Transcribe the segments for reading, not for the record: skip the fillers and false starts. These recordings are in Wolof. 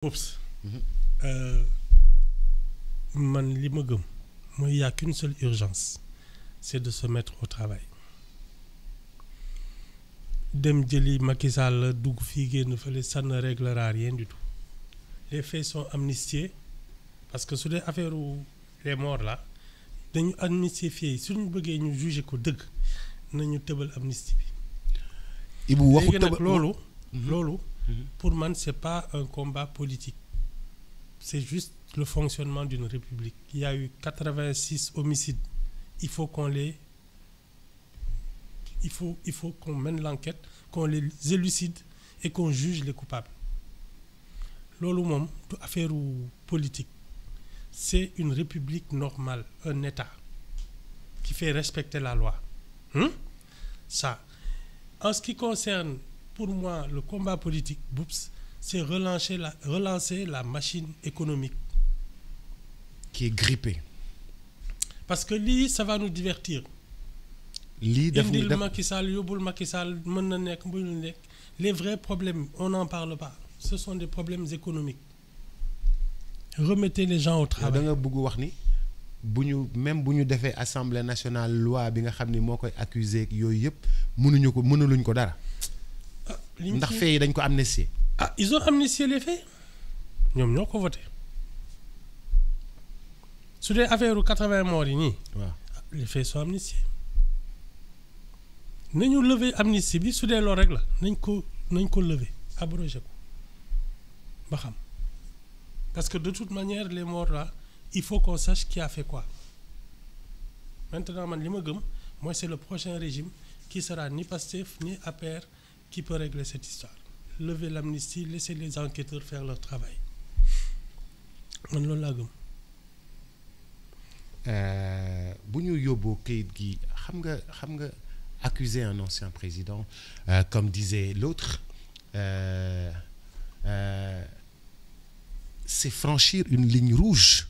Oups. Man li ma gëm mooy y a qu'une seule urgence, c'est de se mettre au travail. Dem jëli Macky Sall dugg fii génn fële ça ne réglera rien du tout. Les faits sont amnistiés parce que su dee affaire les morts là dañu amnistier fii suñu bëggee ñu juger ko dëgg nañu tëbal amnistie bi. Ibou waxu léegi nag loolu pour man c'est pas un combat politique. C'est juste le fonctionnement d'une république. Il y a eu 86 homicides. Il faut qu'on mène l'enquête, qu'on les élucide et qu'on juge les coupables. Loolu moom du affaire politique. C'est une république normale, un État qui fait respecter la loi. Ça. En ce qui concerne, pour moi, le combat politique, c'est relancer la machine économique. Qui est grippée. Parce que lii, ça va nous divertir. Indil Macky Sall, yóbbul Macky Sall, mën na nekk, mënul nekk. Les vrais problèmes, on n'en parle pas. Ce sont des problèmes économiques. Remettez les gens au travail. Da nga bëgg wax ni même bu ñu defee assemblée nationale loi bi nga xam ni moo koy accuser ak yooyu yëpp mënuluñ ko dara. Ndax fee yi dañ ko amnistier. Ils ont amnistié les faits. ñoom ñoo ko voté. Su dee affaire 80 morts yi nii. waaw les faits sont amnistiés. nañu lever amnistie bi su dee loolu rek la nañ ko lever abrogé ko ba xam parce que de toute manière les morts là il faut qu'on sache qui a fait quoi. Maintenant man li ma gëm mooy c'est le prochain régime qui sera ni Pastef ni APR qui peut régler cette histoire. Lever l'amnistie, laisser les enquêteurs faire leur travail. Man loolu laa gëm. Bu ñu yóbboo kayit gi xam nga accuser un ancien président comme disait l'autre c'est franchir une ligne rouge,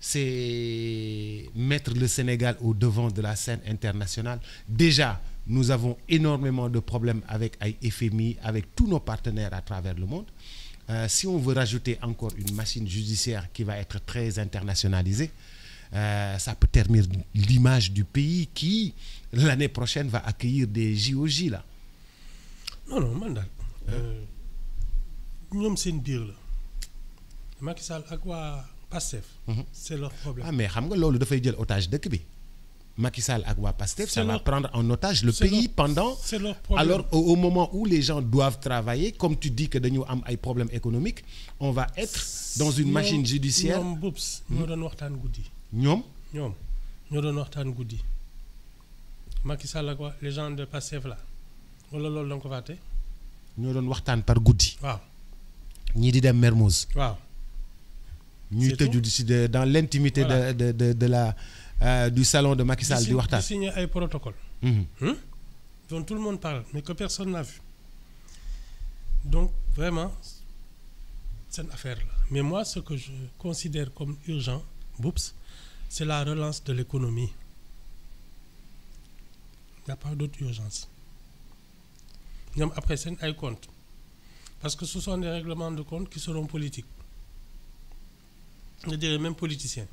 c'est mettre le Sénégal au devant de la scène internationale. Déjà nous avons énormément de problèmes avec ay FMI, avec tous nos partenaires à travers le monde. Si on veut rajouter encore une machine judiciaire qui va être très internationalisée, ça peut ternir l'image du pays qui, l'année prochaine, va accueillir des JOJ là. Non, man daal. ñoom seen biir la. Macky Sall ak waa Pastef. C'est leur problème. Mais xam nga loolu dafay jël otage dëkk bi. Macky Sall ak waa Pastef, ça va prendre en otage le pays pendant. C'est leur problème. Alors au moment où les gens doivent travailler, comme tu dis que dañu am ay problèmes économiques, on va être dans une machine judiciaire. ñoom Boubs ñoo doon waxtaan guddi. ñoo doon waxtaan guddi. Macky Sall ak waa les gens de Pastef là wala loolu da nga ko fàtte. ñoo doon waxtaan par guddi. waaw. ñii di dem Mermoz. waaw. ñuy tëju ci dans l'intimité de la du salon de Macky Sall di waxtaan. di signer ay protocole. dont tout le monde parle mais que personne n'a vu. Donc vraiment c'est une affaire là. Mais moi ce que je considère comme urgent, Boubs, c'est la relance de l'économie. Il n'y a pas d'autre urgence. ñoom après seen ay comptes parce que ce sont des règlements de compte qui seront politiques. Je dirais même politiciens.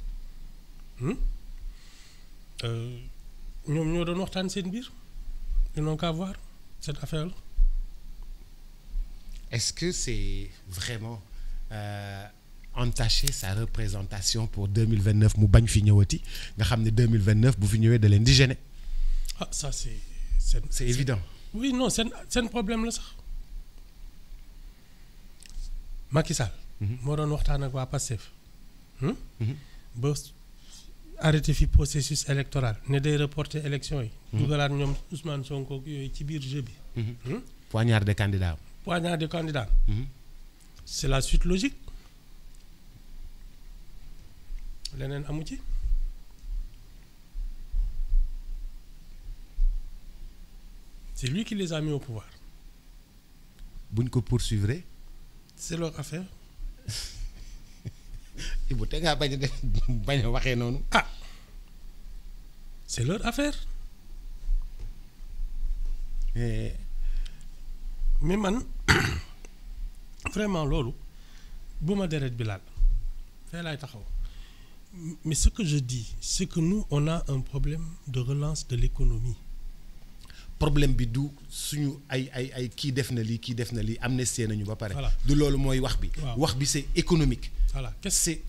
ñoom ñoo doon waxtaan seen biir. Ils n'ont qu'à voir cette affaire-là. Est-ce que c'est vraiment entacher sa représentation pour 2029 mu bañ fi ñëwati nga xam ne 2029 bu fi ñëwee da leen di gêner. Ça c'est évident. Oui non seen problème la sax. Macky Sall. moo doon waxtaan ak waa Pastef. ba arrêté fi processus électoral ne day reporter élection yi. dugalaat ñoom Ousmane Sonko yooyu ci biir jeu bi. Poignard des candidats. C'est la suite logique. leneen amu ci. C'est lui qui les a mis au pouvoir. buñ ko poursuivre. C'est leur affaire. Ibou te ngaa bañ a waxee noonu. C'est leur affaire. Mais man vraiment loolu bu ma deret bi laal fee laay taxaw mais ce que je dis c'est que nous on a un problème de relance de l'économie. problème bi du suñu ay kii def na lii amnistie nañu ba pare. Voilà. du loolu mooy wax bi. Waaw. wax bi c'est économique. Voilà c'est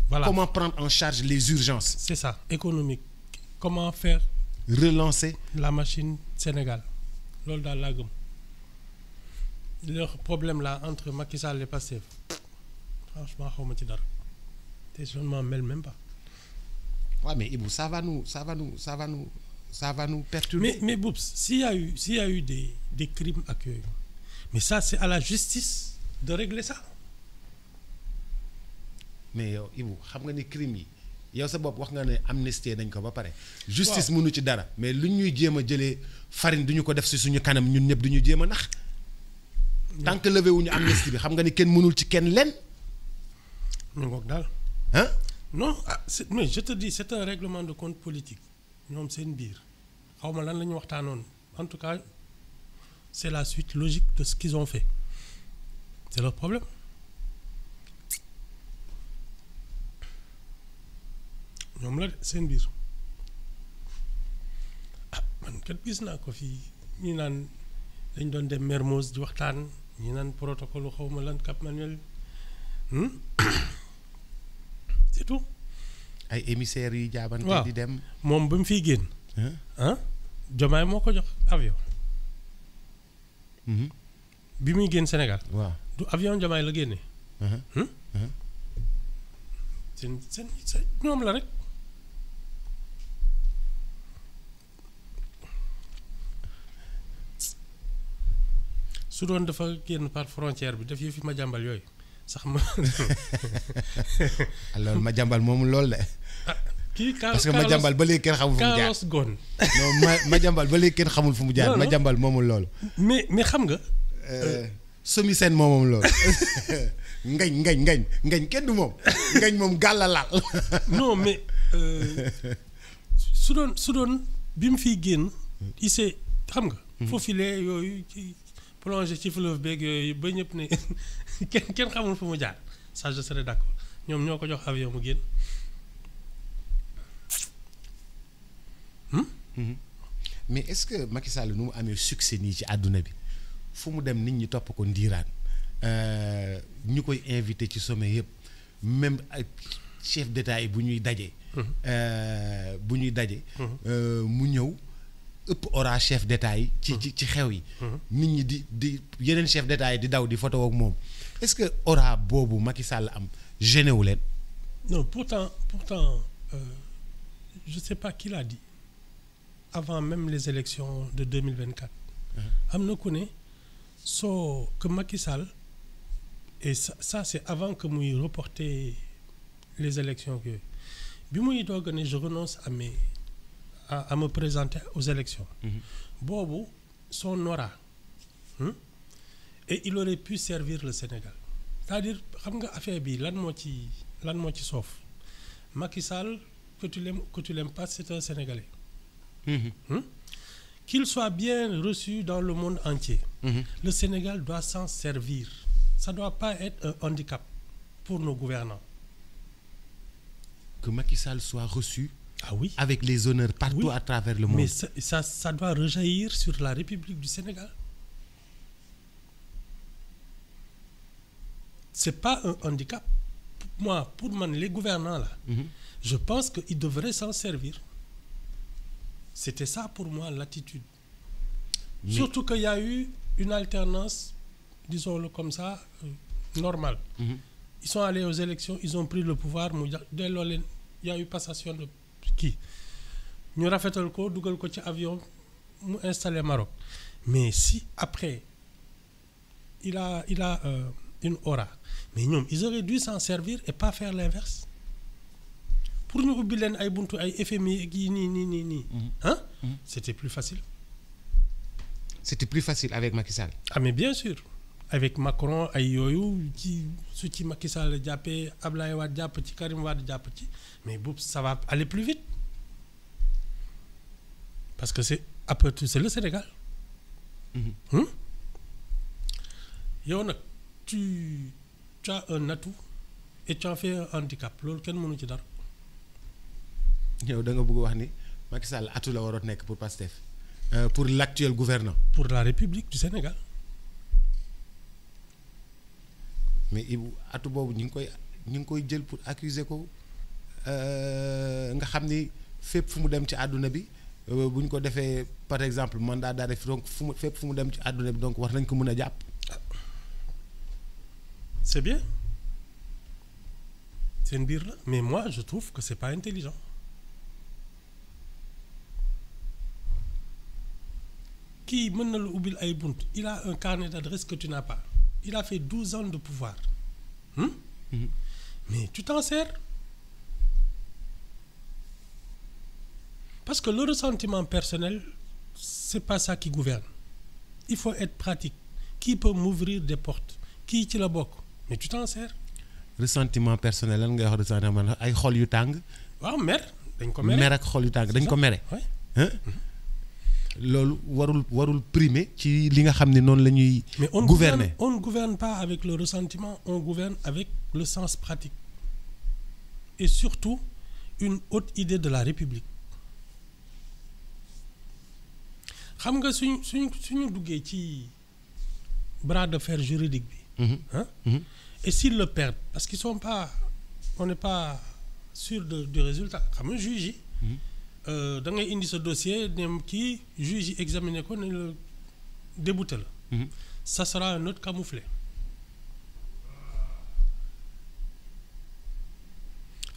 Voilà. comment prendre en charge les urgences. c'est ça économique comment faire relancer. la machine Sénégal loolu daal laa gëm leur problème là entre Macky Sall et Pastef franchement xaw ma ci dara te je ne m'en mêle même pas. Ouais, mais Ibou ça va nous perturber. mais Boubs s'il y a eu des crimes ak yooyu mais ça c'est à la justice de régler ça. mais yow Ibou xam nga ni crime yi yow sa bopp wax nga ne amnistie nañ ko ba pare. justice mënu ci dara mais lu ñuy jéem a jëlee farine du ñu ko def si suñu kanam ñun ñëpp du ñu jéem a nax. tant que levé wuñu amnistie bi xam nga ni kenn mënul ci kenn lenn. ñu ngoog daal. ah. non mais je te dis c'est un règlement de compte politique ñoom seen biir xaw ma lan la ñu waxtaanoon en tout cas c'est la suite logique de ce qu'ils ont fait c'est leur problème. ñoom la seen biir man kat gis naa ko fii ñi naan dañ doon dem Mermoz di waxtaan ñi naan protocole xaw ma lan Cap Manuel c'est tout. ay émissaires yi jaabante waaw di dem. moom ba mu fiy génn. Diomaye moo ko jox avion. bi muy génn Sénégal. waaw du avion Diomaye la génnee. seen ñoom la rek. su doon dafa génn par frontière bi daf fi ma jàmbal yooyu sax ma. alors ma jàmbal moomul lool de. kii parce que ma jàmbal ba léegi kenn xamul fu mu jaar Carlos Ghosn. non ma jàmbal ba léegi kenn xamul fu mu jaar. Non, non. ma jàmbal moomul loolu. mais xam nga. Somi Sène moomam loolu. ngañ kenn du moom. ngañ moom gàlla laal. non mais su doon bi mu fiy génn. il s'est xam nga. faufilé yooyu ci plongé ci fleuve beeg yooyu ba ñëpp ne kenn xamul fu mu jaar ça je serais d'accord ñoom ñoo ko jox avion mu génn. mais est-ce que Macky Sall nu mu amee succès nii ci àdduna bi fu mu dem nit ñi topp ko ndiiraan ñu koy invité ci sommet yëpp même ak chef d'État yi bu ñuy daje. mu ñëw ëpp ora chef d'État yi. ci xew yi. nit ñi di yeneen chef d'État yi di daw di photo ak moom est-ce que ora boobu Macky Sall am gêné wu leen. non pourtant je sais pas qui l'a dit avant même les élections de 2024. am na ku ne que Macky Sall et ça c'est avant que muy reporter les élections yooyu bi muy doog ne je renonce à me présenter aux élections. boobu son aura. et il aurait pu servir le Sénégal c'est-à-dire xam nga affaire bi lan moo ci soof Macky Sall que tu l'aimes pas c'est un Sénégalais. Qu'il soit bien reçu dans le monde entier. Le Sénégal doit s'en servir. Ça ne doit pas être un handicap pour nos gouvernants. Que Macky Sall soit reçu. Ah oui. Avec les honneurs partout à travers le monde. Mais ça doit rejaillir sur la République du Sénégal. C'est pas un handicap. Pour moi, les gouvernants là, je pense qu'ils devraient s'en servir. C'était ça pour moi l'attitude. Mais... Surtout qu'il y a eu une alternance, disons-le comme ça, normale. Ils sont allés aux élections, ils ont pris le pouvoir. Dès lors, il y a eu passation de qui? Nous avons fait le coup, nous avons avion, nous installé Maroc. Mais si après, il a une aura, mais non, ils auraient dû s'en servir et pas faire l'inverse. Pour nous ubbi leen ay buntu ay FMI gi nii hein c'était plus facile. C'était plus facile avec Macky Sall. Ah mais bien sûr avec Macron ay yooyu ci su ci Macky Sall jàppee Ablaye Wade jàpp ci Karim Wade jàpp ci mais boobu ça va aller plus vite parce que c'est après tout c'est le Sénégal. yow nag tu as un atout et tu en fais un handicap loolu kenn mënu ci dara. yow da nga bëgg wax ni Macky Sall atu la waroon nekk pour Pastef pour l'actuel gouvernant. Pour la République du Sénégal. mais Ibou atu boobu ñu ngi koy jël pour accuser ko nga xam ni fépp fu mu dem ci àdduna bi bu ñu ko defee par exemple mandat d'arrêt donc fépp fu mu dem ci àdduna bi donc war nañ ko mën a jàpp. C'est bien. C'est une birre là. Mais moi, je trouve que c'est pas intelligent. Qui mène le oubil ay bunt, il a un carnet d'adresse que tu n'as pas. Il a fait 12 ans de pouvoir. Mais tu t'en sers. Parce que le ressentiment personnel, c'est pas ça qui gouverne. Il faut être pratique. Qui peut m'ouvrir des portes? Qui ci la bokk? Mais tu t'en sers. Ressentiment personnel lan ngay wax ressentiment ay xol yu tàng. waaw mer dañ ko mere. mer ak xol yu tàng dañ ko mere. loolu warul primer ci li nga xam ne noonu la ñuy. mais gouverner. on ne gouverne pas avec le ressentiment, on gouverne avec le sens pratique et surtout une haute idée de la République. xam nga suñu duggee ci bras de fer juridique bi. Et s'ils le perdent parce qu'ils sont pas, on n'est pas sûr du résultat xam nga juge yi. da ngay indi sa dossier ne kii juge yi examiner ko ne la débouté la. Ça sera un autre camouflet.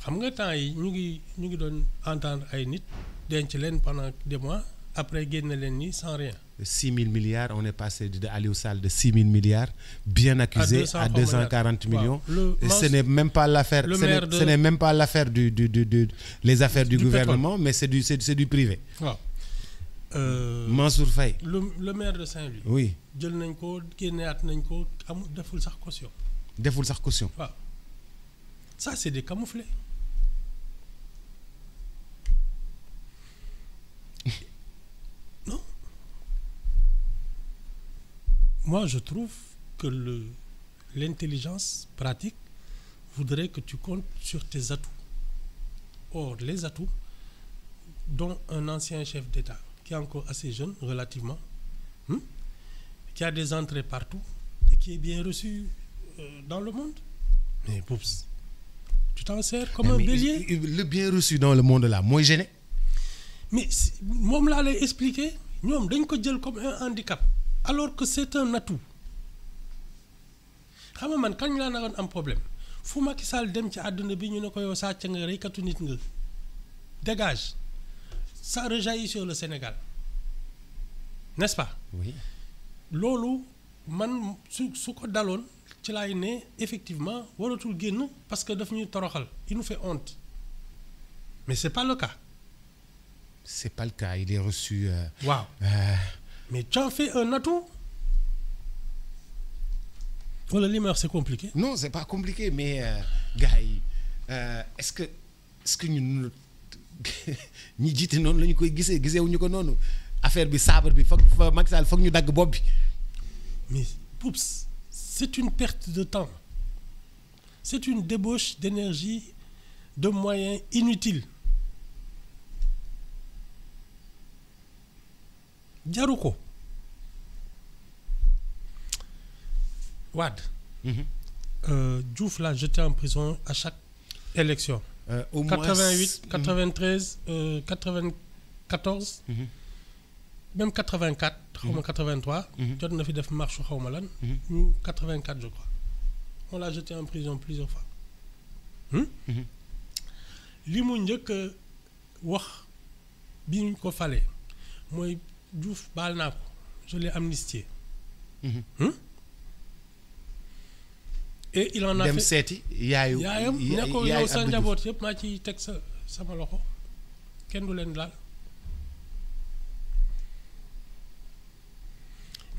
xam nga temps yi ñu ngi doon entendre ay nit denc leen pendant des mois après génne leen ni sans rien. 6 000 milliards on est passé de Aliou Sall de 6 000 milliards bien accusé à 240 millions. Ce n'est même pas l'affaire. Ce n'est même pas l'affaire les affaires du gouvernement pétrole. Mais c'est du privé. waaw. Mansour Faye. le maire de Saint-Louis. oui jël nañ ko génneaat nañ ko amul deful sax caution. waaw ça c'est des camouflets. Non. Moi, je trouve que l'intelligence pratique voudrait que tu comptes sur tes atouts. Or, les atouts, dont un ancien chef d'État, qui est encore assez jeune, relativement, qui a des entrées partout, et qui est bien reçu dans le monde. Mais, poups, tu t'en sers comme un bélier. Le bien reçu dans le monde, là, moi, gêné. Mais moom laa lay expliquer ñoom dañ ko jël comme un handicap alors que c'est un atout. xam nga man kañ laa naroon am problème fu Macky Sall dem ci àdduna bi ñu ne ko yow sàcc nga reykatu nit nga dégage, ça rejaillit sur le Sénégal, n'est-ce pas? Oui. loolu man su ko daloon ci laay ne effectivement waratul génn parce que daf ñuy toroxal, il nous fait honte. Mais c'est pas le cas. C'est pas le cas, il est reçu. Wow. Mais tu en fais un atout? Voilà, l'humeur, c'est compliqué. Non, c'est pas compliqué, mais gars yi est-ce que ñun ñi jiite noonu la ñu koy gisewuñu ko noonu affaire bi sabre bi foog Macky Sall foog ñu dagg bopp bi. Mais poups, c'est une perte de temps, c'est une débauche d'énergie, de moyens inutiles. jaru ko. Wade. Diouf l'a jeté en prison à chaque élection. Au 88, 93, 94, même 84, xaw ma 83. jot na fi def marche xaw ma lan. 84 je crois. On l'a jeté en prison plusieurs fois. li mu njëkk wax bi ñu ko falee mooy Diouf baal naa ko, je l'ai amnistié. Et il en a fait dem seeti yaayam ne ko yow sa njaboot yëpp maa ciy teg sama loxo kenn du leen laal.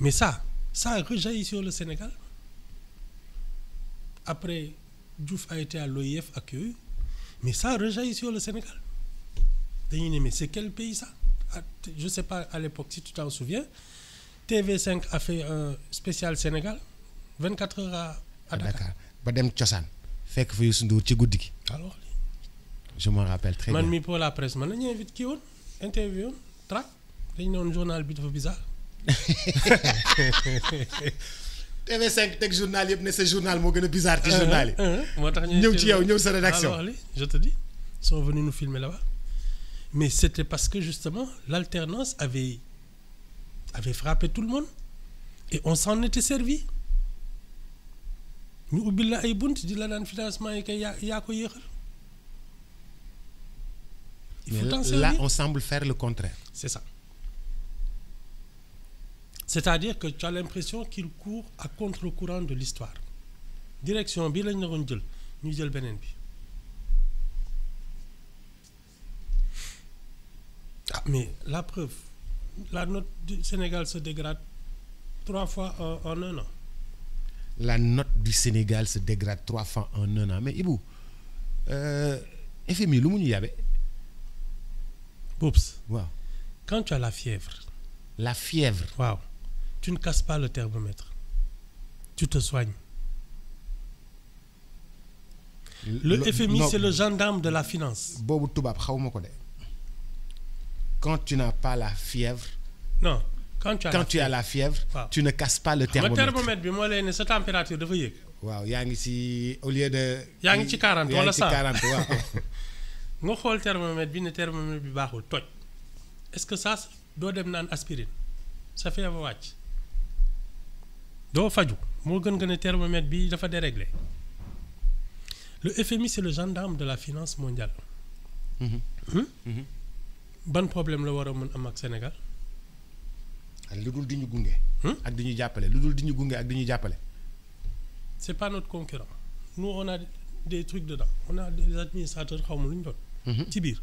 Mais ça a rejailli sur le Sénégal. Après, Diouf a été à l'OIF ak yooyu, mais ça a rejailli sur le Sénégal. dañuy ne mais c'est quel pays ça? Je sais pas à l'époque si tu t'en souviens, TV5 a fait un spécial Sénégal 24 heures à Dakar. ba dem cosaan fekk fa Youssou Ndour ci guddi gi. alors je me rappelle très man bien. mi pour la presse man la ñu invité kii woon interview woon track dañu noon journal bi dafa bizarre. TV5 teg journal yëpp ne sa journal moo gën a bizarre ci journal yi. moo tax ñëw ci yow ñëw sa rédaction. alors je te dis ils sont venus nous filmer là-bas mais c'était parce que justement l'alternance avait frappé tout le monde et on s'en était servi ñu ubbil la ay bunt di la naan financement yi kay yaa ko yéexal. il faut t'en servir. Là on semble faire le contraire. C'est ça. C'est-à-dire que tu as l'impression qu'il court à contre-courant de l'histoire. Direction bi lañ naroon jël ñu jël beneen bi. Ah mais la preuve la note du Sénégal se dégrade 3 fois en 1 an. La note du Sénégal se dégrade 3 fois en 1 an mais Ibou FMI lu mu ñu yabe. Oups. waaw Quand tu as la fièvre. La fièvre. waaw tu ne casses pas le thermomètre. Tu te soignes. Le FMI non, c'est le gendarme de la finance. boobu tubaab xawma ko de. Quand tu n'as pas la fièvre. Non quand tu as la fièvre. waaw tu ne casses pas le xam nga thermomètre. thermomètre bi moo lay ne sa température dafa yéeg. waaw yaa ngi ci au lieu de. yaa ngi ci 40 wala 100 yaa ngi ci 40 waaw. nga xool thermomètre bi ne thermomètre bi baaxul toj est-ce que ça doo dem naan aspirine sa feebar wàcc doo faju moo gën ne thermomètre bi dafa déréglé. Le FMI c'est le gendarme de la finance mondiale. Ban problème la war a mën am ak Sénégal. lu dul di ñu gunge. ak di ñu jàppale lu dul di ñu gunge ak di ñu jàppale. C'est pas notre concurrent nous on a des trucs dedans on a des administrateurs xaw ma lu ñu doon. ci biir.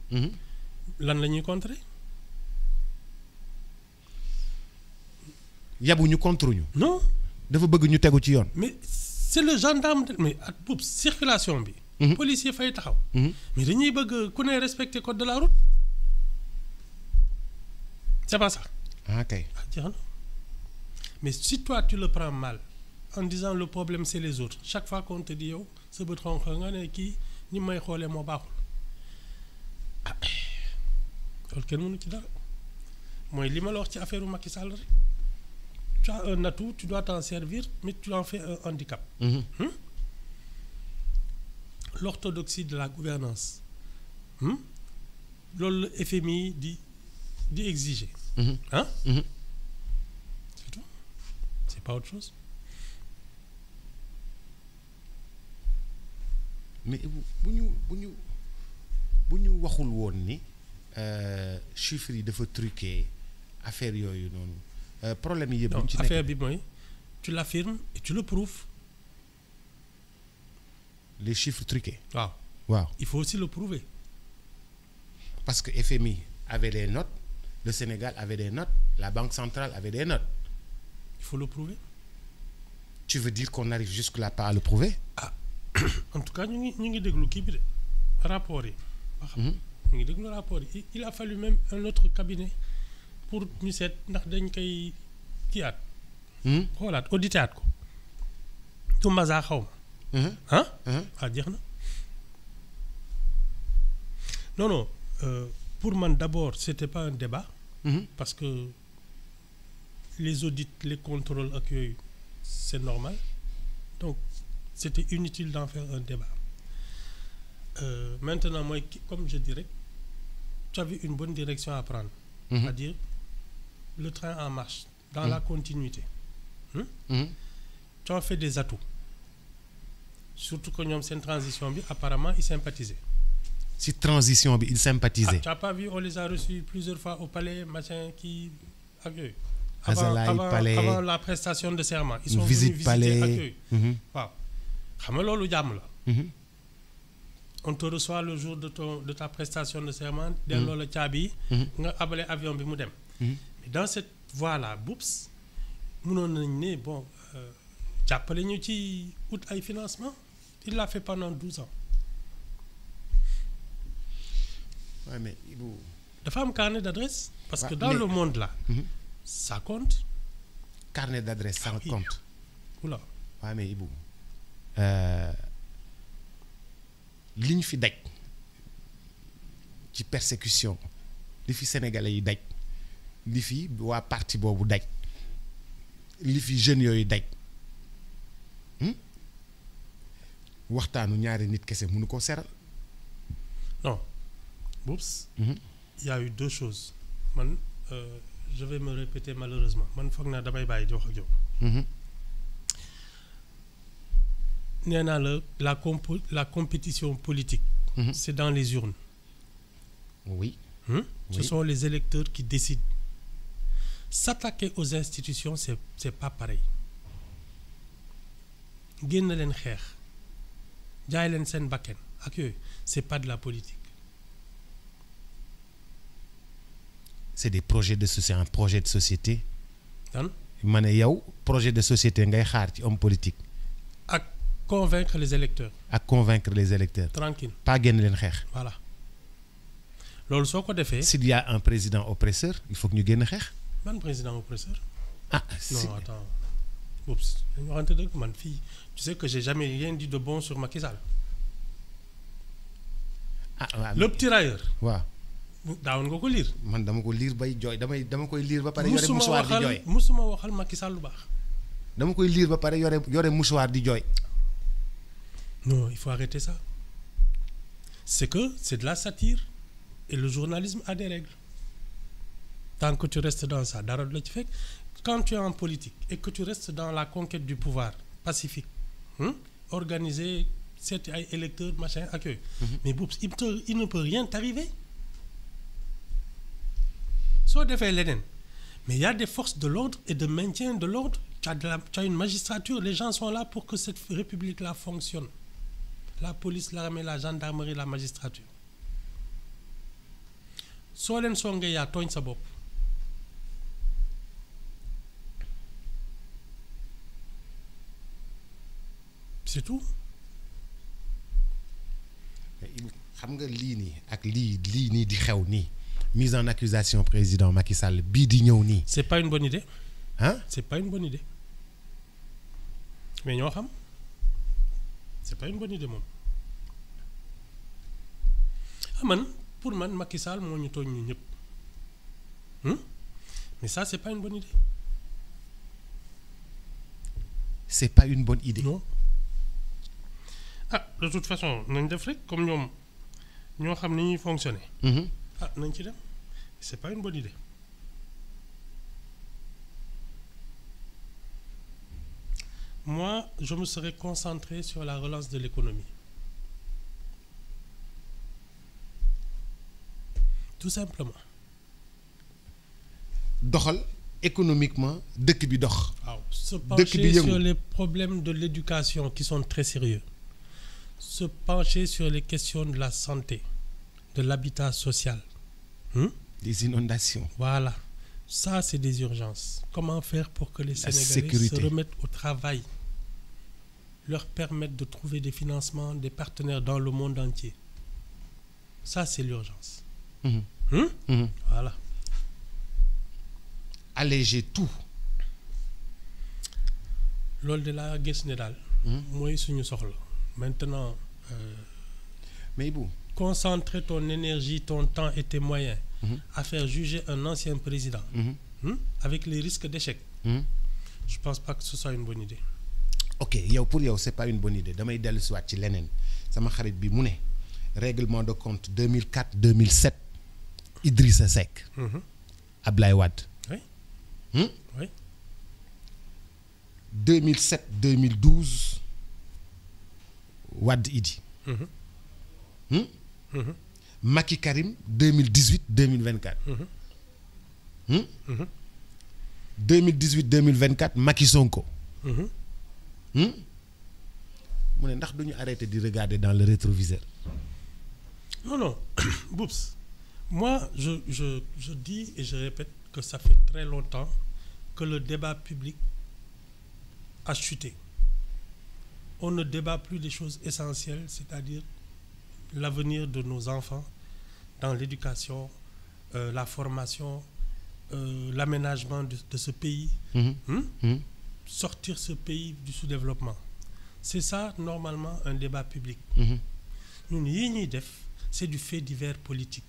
lan la ñuy contrer. yabu ñu contre ñu. non. dafa bëgg ñu tegu ci yoon. mais c'est le gendarme de mais ak boobu circulation bi. policier fay taxaw. mais dañuy bëgg ku ne respecter code de la route. c'est pas ça. ah kay. ah jeex na mais si toi tu le prends mal en disant le problème c'est les autres chaque fois qu'on te dit yow sa bët xonq nga ne kii ñi may xoolee moo baaxul ah loolu kenn mënu ci dara mooy li ma la wax ci affaire Macky Sall rek tu as un atout tu dois t'en servir mais tu en fais un handicap. L'orthodoxie de la gouvernance loolu la FMI di exiger. C'est tout c'est pas autre chose. mais bu ñu waxul woon ni chiffres yi dafa truqué affaire yooyu noonu problème yi yëpp. non bu ñu ci nekk affaire bi mooy tu l'affirmes et tu le prouves. les chiffres truqués. waaw il faut aussi le prouver. parce que FMI avait des notes le Sénégal avait des notes la Banque centrale avait des notes. Il faut le prouver. Tu veux dire qu'on n'arrive jusque-là pas à le prouver? Ah en tout cas ñu ngi déglu kii bi de rapport yi. ba xam ñu ngi déglu rapport yi il a fallu même un autre cabinet pour ñu seet ndax dañ koy kiiwaat. xoolaat auditaat ko. Tumbaza xaw ma. jeex na. non pour man d'abord c'était pas un débat. Parce que les audits les contrôles ak yooyu c'est normal donc c'était inutile d'en faire un débat. Maintenant mooy comme je dirais tu avais une bonne direction à prendre. C'est-à-dire le train en marche dans la continuité. Tu as fait des atouts surtout que ñoom seen transition bi apparemment ils sympathisaient. Si transition bi ils sympathisaient. Tu n'as pas vu on les a reçus plusieurs fois au palais machin kii ak yooyu. Avant la prestation de serment. Ils sont venus visiter ak yooyu. waaw xam nga loolu jàmm la. On te reçoit le jour de ta prestation de serment. delloo la caabi yi. nga abale avion bi mu dem. mais dans cette voie là boops mënoon nañ ne bon jàppale ñu ci ut ay financement il l'a fait pendant 12 ans. Ouais, mais dafa am carnet d'adresse. parce que dans le monde là. ça compte. Carnet d'adresse ça compte. Oula. waaw mais Ibou li ñu fi daj ci persécution li fi sénégalais yi daj li fi waa parti boobu daj li fi jeunes yooyu daj waxtaanu ñaari nit kese mënu koo seral. non Boubs. Il y a eu deux choses man je vais me répéter malheureusement man foog naa damay bàyyi di wax ak yow. nee naa la compétition politique. C'est dans les urnes. Oui. Ce sont les électeurs qui décident. S'attaquer aux institutions c'est pas pareil. génn leen xeex jaay leen seen bakken ak yooyu c'est pas de la politique. C'est des projets de c'est un projet de société. ma ne yow projet de société ngay xaar ci homme politique. ak convaincre les électeurs. Tranquille. Pas génn leen xeex. Voilà. loolu soo ko defee. S'il y a un président oppresseur il faut que ñu génn xeex. ban président oppresseur. Non, attends. Oups, dañu waxante dëgg man fii tu sais que j'ai jamais rien dit de bon sur Macky Sall. Le tirailleur. waaw. daawoon nga ko lire. man dama ko lire bay jooy dama koy lire ba pare yore mouchoir di jooy. musuma waxal Macky Sall lu baax. dama koy lire ba pare yore mouchoir di jooy. Non, il faut arrêter ça. C'est de la satire et le journalisme a des règles. Tant que tu restes dans ça dara du la ci fekk. Quand tu es en politique et que tu restes dans la conquête du pouvoir pacifique, organiser seeti ay électeurs machin ak yooyu. Mais Boubs il ne peut rien t'arriver. soo defee leneen mais il y a des forces de l'ordre et de maintien de l'ordre. Tu as une magistrature, les gens sont là pour que cette république là fonctionne. La police, l'armée, la gendarmerie, la magistrature. soo leen songee yaa tooñ sa bopp. C'est tout. xam nga lii nii ak lii nii di xew nii mise en accusation président Macky Sall bii di ñëw nii. C'est pas une bonne idée. C'est pas une bonne idée. mais ñoo xam c'est pas une bonne idée moom. pour man Macky Sall moo ñu tooñ ñu ñëpp. mais ça c'est pas une bonne idée. C'est pas une bonne idée. Non. De toute façon nañ def rek comme ñoom ñoo xam ni ñuy fonctionner. nañ ci dem c'est pas une bonne idée. Moi je me serais concentré sur la relance de l'économie. Tout simplement. doxal économiquement dëkk bi dox. waaw se pencher sur les problèmes de l'éducation qui sont très sérieux. Se pencher sur les questions de la santé, de l'habitat social. Des inondations. Voilà. Ça, c'est des urgences. Comment faire pour que les Sénégalais se remettent au travail, leur permettre de trouver des financements, des partenaires dans le monde entier. Ça, c'est l'urgence. Voilà. Alléger tout. loolu de la gis ne daal. mooy suñu soxla. Maintenant. mais bu. Concentrer ton énergie, ton temps et tes moyens. À faire juger un ancien président. Avec les risques d'échec. Je pense pas que ce soit une bonne idée. Ok pour yow c'est pas une bonne idée damay dellu si waat ci leneen sama xarit bi mu ne règlement de compte 2004-2007 Idrissa Seck. Ablaye Wade. Oui. 2007-2012 Wade Idi. Macky Karim 2018-2024. 2018-2024 Macky Sonko. mu ne ndax duñu arrêter di regarder dans le rétroviseur. Non Boubs, moi je dis et je répète que ça fait très longtemps que le débat public a chuté. On ne débat plus des choses essentielles, c'est-à-dire l'avenir de nos enfants dans l'éducation, la formation, l'aménagement de ce pays. Sortir ce pays du sous-développement. C'est ça normalement un débat public. ñun yii ñuy def c'est du fait divers politique